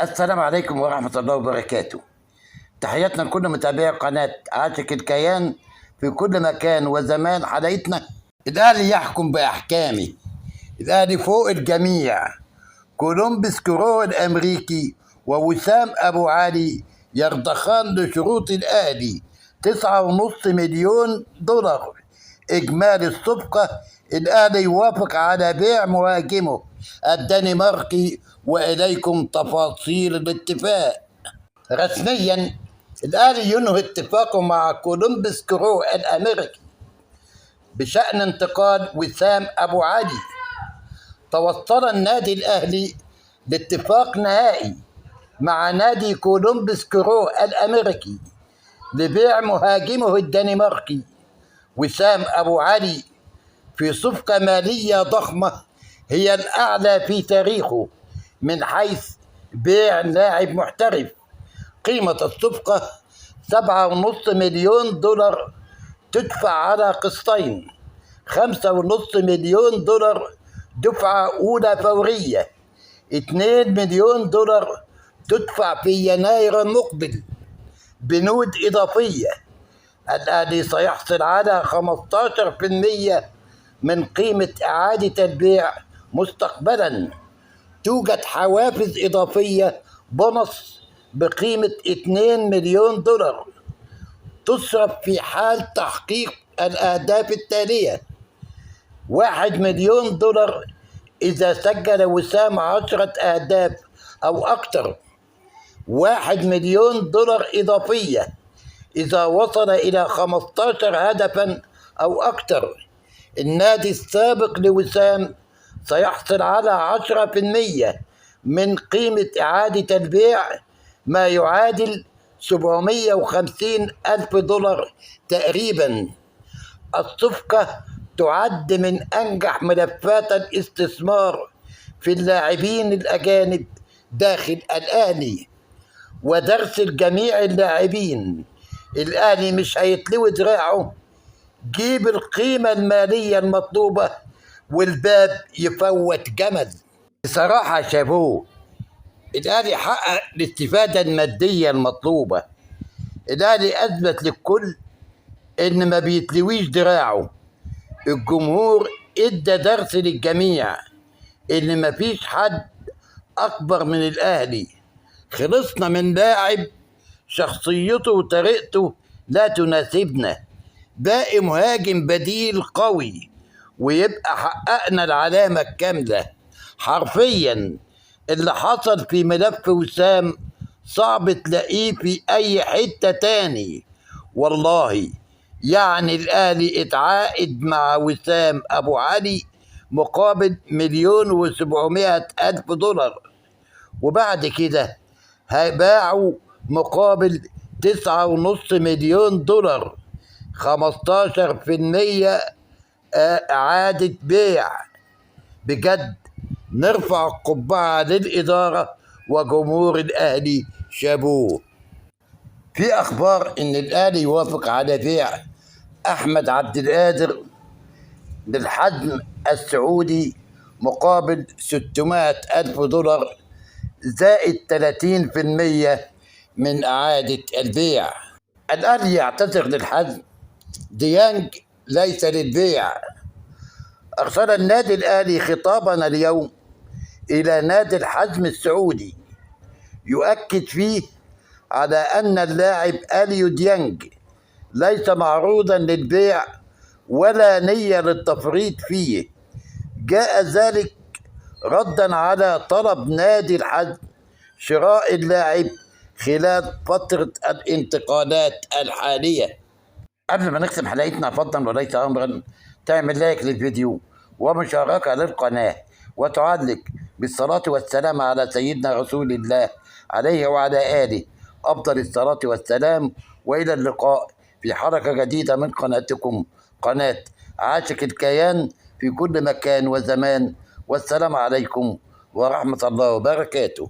السلام عليكم ورحمة الله وبركاته. تحياتنا لكل متابعي قناة عاشق الكيان في كل مكان وزمان. حلقتنا الأهلي يحكم بأحكامه، الأهلي فوق الجميع. كولومبوس كرو الأمريكي ووسام أبو علي يرضخان لشروط الأهلي 9.5 مليون دولار. إجمالي الصفقة الأهلي يوافق على بيع مهاجمه الدنماركي، وإليكم تفاصيل الاتفاق. رسميا الأهلي ينهي اتفاقه مع كولومبوس كرو الأمريكي بشأن انتقال وسام أبو علي. توصل النادي الأهلي لاتفاق نهائي مع نادي كولومبوس كرو الأمريكي لبيع مهاجمه الدنماركي وسام أبو علي في صفقة مالية ضخمة هي الأعلى في تاريخه من حيث بيع لاعب محترف. قيمة الصفقة 7.5 مليون دولار تدفع على قسطين، 5.5 مليون دولار دفعة أولى فورية، 2 مليون دولار تدفع في يناير المقبل بنود إضافية. الأهلي سيحصل على 15% من قيمة إعادة البيع مستقبلا. توجد حوافز إضافية بونص بقيمة 2 مليون دولار تصرف في حال تحقيق الأهداف التالية: 1 مليون دولار إذا سجل وسام 10 أهداف أو أكثر، 1 مليون دولار إضافية إذا وصل إلى 15 هدفا أو أكثر. النادي السابق لوسام سيحصل على 10% من قيمة إعادة البيع، ما يعادل 750 ألف دولار تقريبا. الصفقة تعد من أنجح ملفات الاستثمار في اللاعبين الأجانب داخل الأهلي ودرس جميع اللاعبين. الأهلي مش هيتلوي دراعه، جيب القيمة المالية المطلوبة والباب يفوت جمل. بصراحة شابوه، الأهلي حقق الاستفادة المادية المطلوبة. الأهلي أثبت للكل إن ما بيتلويش دراعه. الجمهور إدى درس للجميع إن مفيش حد أكبر من الأهلي. خلصنا من لاعب شخصيته وطريقته لا تناسبنا، باقي مهاجم بديل قوي ويبقى حققنا العلامة الكاملة. حرفيا اللي حصل في ملف وسام صعب تلاقيه في أي حتة تاني. والله يعني الأهلي اتعاقد مع وسام أبو علي مقابل 1,700,000 دولار، وبعد كده هيباعوا مقابل 9.5 مليون دولار، 15% إعادة بيع. بجد نرفع القبعة للإدارة وجمهور الأهلي، شابوه. في أخبار إن الأهلي يوافق على بيع أحمد عبد القادر للحزم السعودي مقابل 600 ألف دولار زائد 30% من إعادة البيع. الأهلي يعتذر للحزم، ديانج ليس للبيع. أرسل النادي الأهلي خطابنا اليوم إلى نادي الحزم السعودي يؤكد فيه على أن اللاعب أليو ديانج ليس معروضا للبيع ولا نية للتفريط فيه. جاء ذلك ردا على طلب نادي الحزم شراء اللاعب خلال فترة الانتقالات الحالية. قبل ما نختم حلقتنا، فضلا وليس أمرا تعمل لايك للفيديو ومشاركة للقناة وتعلق بالصلاة والسلام على سيدنا رسول الله عليه وعلى آله أفضل الصلاة والسلام. وإلى اللقاء في حلقة جديدة من قناتكم، قناة عاشق الكيان في كل مكان وزمان. والسلام عليكم ورحمة الله وبركاته.